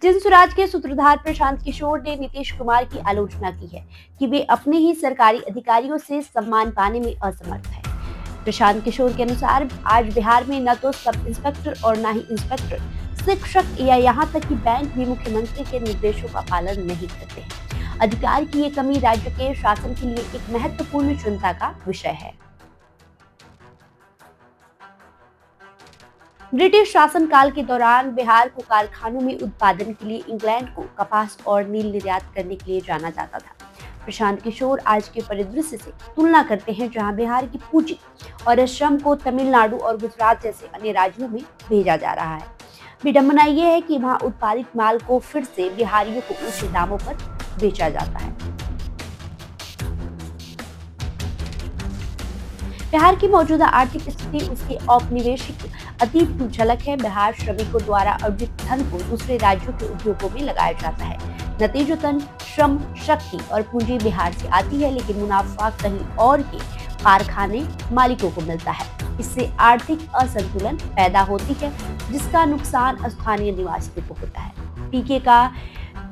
जिन स्वराज के सूत्रधार प्रशांत किशोर ने नीतीश कुमार की आलोचना की है कि वे अपने ही सरकारी अधिकारियों से सम्मान पाने में असमर्थ है। प्रशांत किशोर के अनुसार आज बिहार में न तो सब इंस्पेक्टर और न ही इंस्पेक्टर, शिक्षक या यहाँ तक कि बैंक भी मुख्यमंत्री के निर्देशों का पालन नहीं करते हैं। अधिकार की ये कमी राज्य के शासन के लिए एक महत्वपूर्ण चिंता का विषय है। ब्रिटिश शासनकाल के दौरान बिहार को कारखानों में उत्पादन के लिए इंग्लैंड को कपास और नील निर्यात करने के लिए जाना जाता था। प्रशांत किशोर आज के परिदृश्य से तुलना करते हैं, जहां बिहार की पूंजी और श्रम को तमिलनाडु और गुजरात जैसे अन्य राज्यों में भेजा जा रहा है। विडंबना यह है कि वहां उत्पादित माल को फिर से बिहारियों को ऊंचे दामों पर बेचा जाता है। बिहार की मौजूदा आर्थिक स्थिति उसके औपनिवेशिक अतीत की झलक है। बिहार श्रमिकों द्वारा अर्जित धन को दूसरे राज्यों के उद्योगों में लगाया जाता है। नतीजतन श्रम, शक्ति और पूंजी बिहार से आती है, लेकिन मुनाफा कहीं और के कारखाने मालिकों को मिलता है। इससे आर्थिक असंतुलन पैदा होती है, जिसका नुकसान स्थानीय निवासियों को होता है। पीके का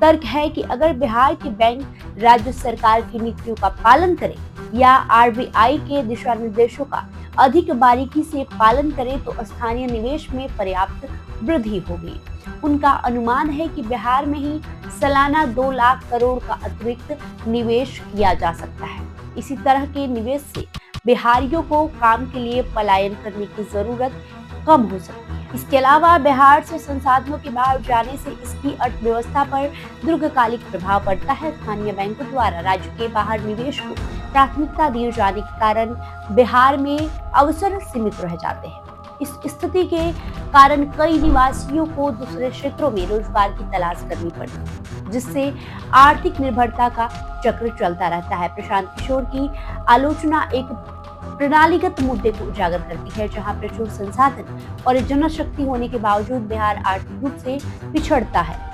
तर्क है कि अगर बिहार के बैंक राज्य सरकार की नीतियों का पालन करें या आरबीआई के दिशा निर्देशों का अधिक बारीकी से पालन करें तो स्थानीय निवेश में पर्याप्त वृद्धि होगी। उनका अनुमान है कि बिहार में ही सालाना 2 लाख करोड़ का अतिरिक्त निवेश किया जा सकता है। इसी तरह के निवेश से बिहारियों को काम के लिए पलायन करने की जरूरत कम हो सकती है। इसके अलावा बिहार से संसाधनों के बाहर जाने से इसकी अर्थव्यवस्था पर दीर्घकालिक प्रभाव पड़ता है। स्थानीय बैंकों द्वारा राज्य के बाहर निवेश को प्राथमिकता दिए जाने के कारण बिहार में अवसर सीमित रह जाते हैं। इस स्थिति के कारण कई निवासियों को दूसरे क्षेत्रों में रोजगार की तलाश करनी पड़ती, जिससे आर्थिक निर्भरता का चक्र चलता रहता है। प्रशांत किशोर की आलोचना एक प्रणालीगत मुद्दे को उजागर करती है, जहां प्रचुर संसाधन और जनशक्ति होने के बावजूद बिहार आर्थिक रूप से पिछड़ता है।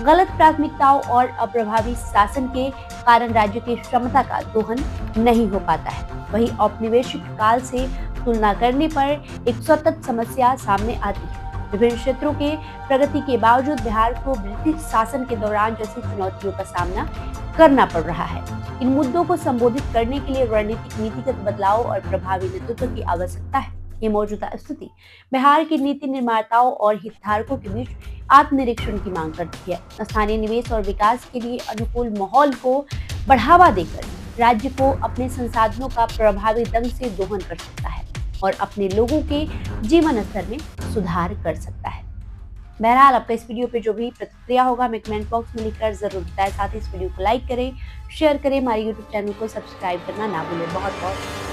गलत प्राथमिकताओं और अप्रभावी शासन के कारण राज्य की क्षमता का दोहन नहीं हो पाता है। वहीं औपनिवेशिक काल से तुलना करने पर एक सतत समस्या सामने आती है। विभिन्न क्षेत्रों के प्रगति के बावजूद बिहार को ब्रिटिश शासन के दौरान जैसी चुनौतियों का सामना करना पड़ रहा है। इन मुद्दों को संबोधित करने के लिए रणनीतिक नीतिगत बदलाव और प्रभावी नेतृत्व की आवश्यकता है। ये मौजूदा स्थिति बिहार के नीति निर्माताओं और हितधारकों के बीच आत्मनिरीक्षण की मांग करती है। स्थानीय निवेश और विकास के लिए अनुकूल माहौल को बढ़ावा देकर राज्य को अपने संसाधनों का प्रभावी ढंग से दोहन कर सकता है और अपने लोगों के जीवन स्तर में सुधार कर सकता है। बहरहाल, आपका इस वीडियो पे जो भी प्रतिक्रिया होगा हमें कमेंट बॉक्स में लिखकर जरूर बताएं। साथ ही इस वीडियो को लाइक करें, शेयर करें, हमारे यूट्यूब चैनल को सब्सक्राइब करना ना भूलें। बहुत बहुत